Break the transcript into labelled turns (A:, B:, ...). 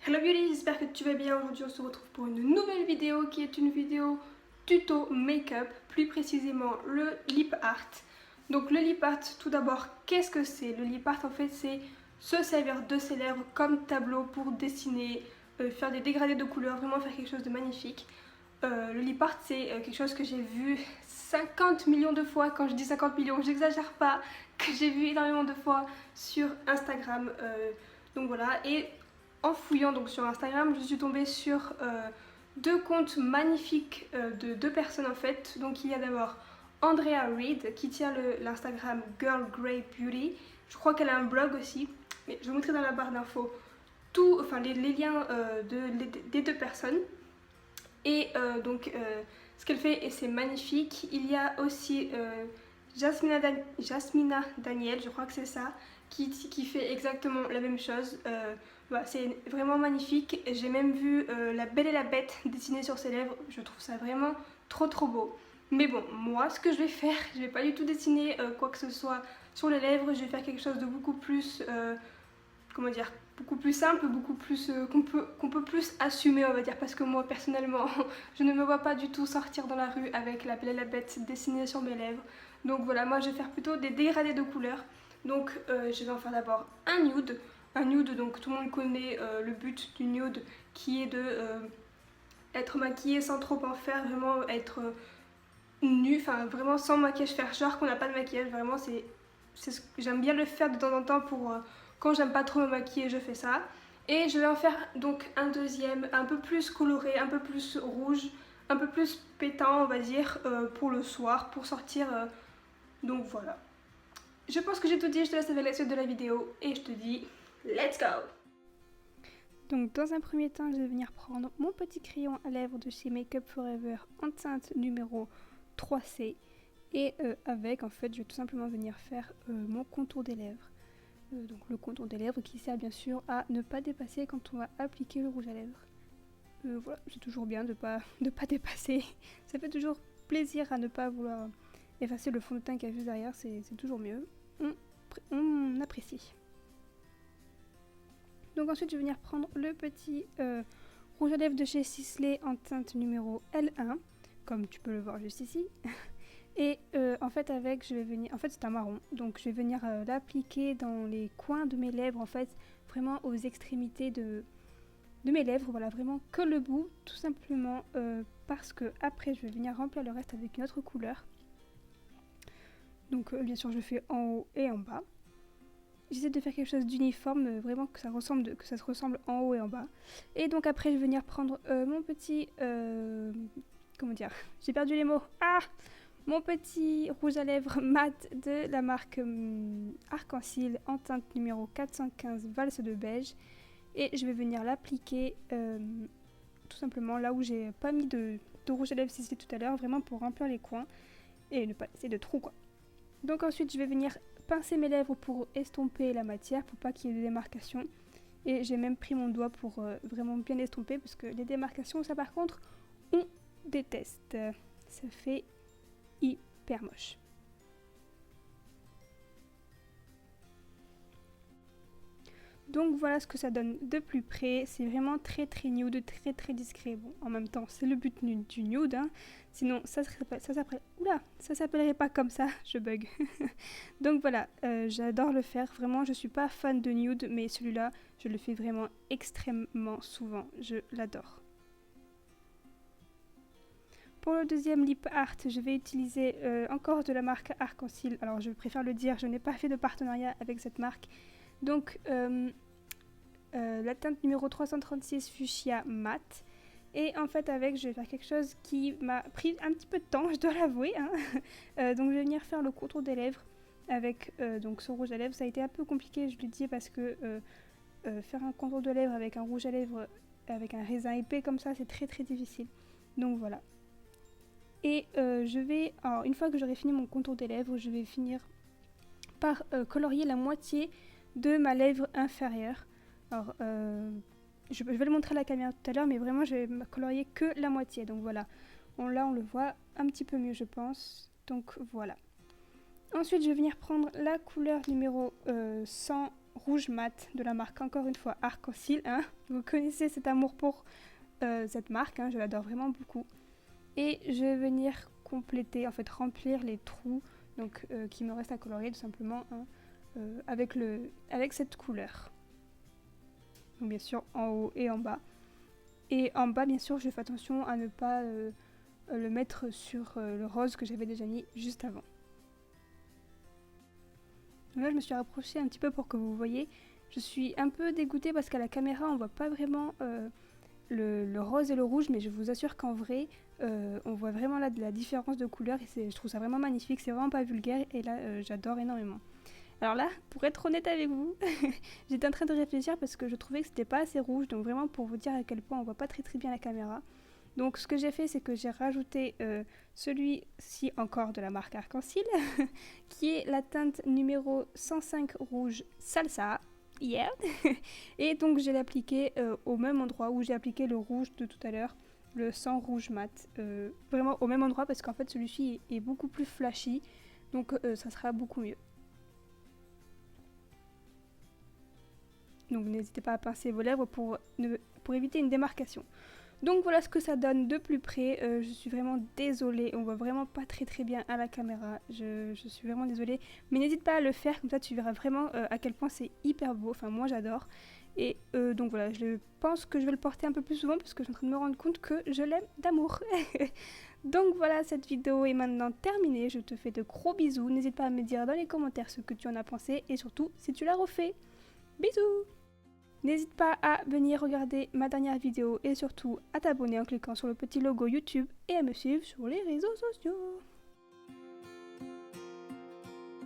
A: Hello Beauty, j'espère que tu vas bien. Aujourd'hui on se retrouve pour une nouvelle vidéo qui est une vidéo tuto make-up, plus précisément le lip art. Donc le lip art, tout d'abord, qu'est-ce que c'est? Le lip art en fait c'est se servir de ses lèvres comme tableau pour dessiner, faire des dégradés de couleurs, vraiment faire quelque chose de magnifique. Le lip art c'est quelque chose que j'ai vu 50 millions de fois. Quand je dis 50 millions, j'exagère pas, que j'ai vu énormément de fois sur Instagram. Donc voilà, et en fouillant donc sur Instagram, je suis tombée sur deux comptes magnifiques de deux personnes en fait. Donc il y a d'abord Andrea Reed qui tient l'Instagram Girl Grey Beauty. Je crois qu'elle a un blog aussi, mais je vous mettrai dans la barre d'infos les liens des deux personnes. Et ce qu'elle fait, et c'est magnifique. Il y a aussi Jasmina Daniel, je crois que c'est ça, qui fait exactement la même chose. Voilà, c'est vraiment magnifique. J'ai même vu La Belle et la Bête dessinée sur ses lèvres. Je trouve ça vraiment trop beau. Mais bon, moi, ce que je vais faire, je vais pas du tout dessiner quoi que ce soit sur les lèvres. Je vais faire quelque chose de beaucoup plus comment dire, beaucoup plus simple, beaucoup plus qu'on peut plus assumer, on va dire, parce que moi personnellement je ne me vois pas du tout sortir dans la rue avec La Belle et la Bête dessinée sur mes lèvres. Donc voilà, moi je vais faire plutôt des dégradés de couleurs. Donc je vais en faire d'abord un nude. Un nude, donc tout le monde connaît le but du nude, qui est de être maquillée sans trop en faire, vraiment être nue, enfin vraiment sans maquillage, faire genre qu'on n'a pas de maquillage. Vraiment j'aime bien le faire de temps en temps pour quand j'aime pas trop me maquiller, je fais ça. Et je vais en faire donc un deuxième un peu plus coloré, un peu plus rouge, un peu plus pétant on va dire, pour le soir, pour sortir. Donc voilà, je pense que j'ai tout dit. Je te laisse avec la suite de la vidéo et je te dis let's go. Donc dans un premier temps, je vais venir prendre mon petit crayon à lèvres de chez Make Up Forever en teinte numéro 3C. Et avec, en fait, je vais tout simplement venir faire mon contour des lèvres. Donc le contour des lèvres qui sert bien sûr à ne pas dépasser quand on va appliquer le rouge à lèvres. Voilà, c'est toujours bien de pas dépasser. Ça fait toujours plaisir à ne pas vouloir effacer le fond de teint qu'il y a juste derrière, c'est toujours mieux. On apprécie. Donc ensuite je vais venir prendre le petit rouge à lèvres de chez Sisley en teinte numéro L1, comme tu peux le voir juste ici. Et en fait avec je vais venir, en fait c'est un marron, donc je vais venir l'appliquer dans les coins de mes lèvres, en fait vraiment aux extrémités de mes lèvres, voilà, vraiment que le bout, tout simplement parce que après je vais venir remplir le reste avec une autre couleur. Donc bien sûr je fais en haut et en bas. J'essaie de faire quelque chose d'uniforme, vraiment que ça se ressemble en haut et en bas. Et donc après je vais venir prendre mon petit comment dire, j'ai perdu les mots. Mon petit rouge à lèvres mat de la marque Arc-en-Ciel en teinte numéro 415 valse de beige. Et je vais venir l'appliquer tout simplement là où j'ai pas mis de rouge à lèvres Sisley tout à l'heure, vraiment pour remplir les coins et ne pas laisser de trous quoi. Donc ensuite je vais venir pincer mes lèvres pour estomper la matière, pour pas qu'il y ait de démarcations. Et j'ai même pris mon doigt pour vraiment bien estomper, parce que les démarcations, ça par contre, on déteste. Ça fait hyper moche. Donc voilà ce que ça donne de plus près. C'est vraiment très nude, très discret. Bon, en même temps, c'est le but du nude, hein. Sinon, ça s'appellerait pas comme ça. Je bug. Donc voilà, j'adore le faire. Vraiment, je suis pas fan de nude, mais celui-là, je le fais vraiment extrêmement souvent. Je l'adore. Pour le deuxième lip art, je vais utiliser encore de la marque Arc-en-Ciel. Alors, je préfère le dire, je n'ai pas fait de partenariat avec cette marque. Donc, la teinte numéro 336 Fuchsia Mat. Et en fait, avec, je vais faire quelque chose qui m'a pris un petit peu de temps, je dois l'avouer, hein. Donc, je vais venir faire le contour des lèvres avec donc ce rouge à lèvres. Ça a été un peu compliqué, je le dis, parce que faire un contour de lèvres avec un rouge à lèvres, avec un raisin épais comme ça, c'est très difficile. Donc, voilà. Et alors, une fois que j'aurai fini mon contour des lèvres, je vais finir par colorier la moitié de ma lèvre inférieure. Alors, je vais le montrer à la caméra tout à l'heure, mais vraiment, je vais colorier que la moitié. Donc voilà, là, on le voit un petit peu mieux, je pense. Donc voilà. Ensuite, je vais venir prendre la couleur numéro 100 rouge mat de la marque, encore une fois, Arc-en-Ciel. Hein. Vous connaissez cet amour pour cette marque, hein, je l'adore vraiment beaucoup. Et je vais venir compléter, en fait remplir les trous donc, qui me restent à colorier tout simplement hein, avec cette couleur. Donc bien sûr en haut et en bas. Et en bas bien sûr je fais attention à ne pas le mettre sur le rose que j'avais déjà mis juste avant. Donc là je me suis rapprochée un petit peu pour que vous voyez. Je suis un peu dégoûtée parce qu'à la caméra on voit pas vraiment le rose et le rouge, mais je vous assure qu'en vrai on voit vraiment là de la différence de couleur et je trouve ça vraiment magnifique, c'est vraiment pas vulgaire et là j'adore énormément. Alors là, pour être honnête avec vous, j'étais en train de réfléchir parce que je trouvais que c'était pas assez rouge, donc vraiment pour vous dire à quel point on voit pas très bien la caméra. Donc ce que j'ai fait, c'est que j'ai rajouté celui-ci encore de la marque Arc-en-Ciel, qui est la teinte numéro 105 rouge Salsa. Yeah. Et donc je l'ai appliqué au même endroit où j'ai appliqué le rouge de tout à l'heure, le 100 rouge mat, vraiment au même endroit parce qu'en fait celui-ci est beaucoup plus flashy, donc ça sera beaucoup mieux. Donc n'hésitez pas à pincer vos lèvres pour éviter une démarcation. Donc voilà ce que ça donne de plus près. Je suis vraiment désolée, on voit vraiment pas très bien à la caméra. Je suis vraiment désolée. Mais n'hésite pas à le faire, comme ça tu verras vraiment à quel point c'est hyper beau. Enfin moi j'adore. Et donc voilà, je pense que je vais le porter un peu plus souvent parce que je suis en train de me rendre compte que je l'aime d'amour. Donc voilà, cette vidéo est maintenant terminée. Je te fais de gros bisous. N'hésite pas à me dire dans les commentaires ce que tu en as pensé et surtout si tu l'as refait. Bisous! N'hésite pas à venir regarder ma dernière vidéo et surtout à t'abonner en cliquant sur le petit logo YouTube et à me suivre sur les réseaux sociaux.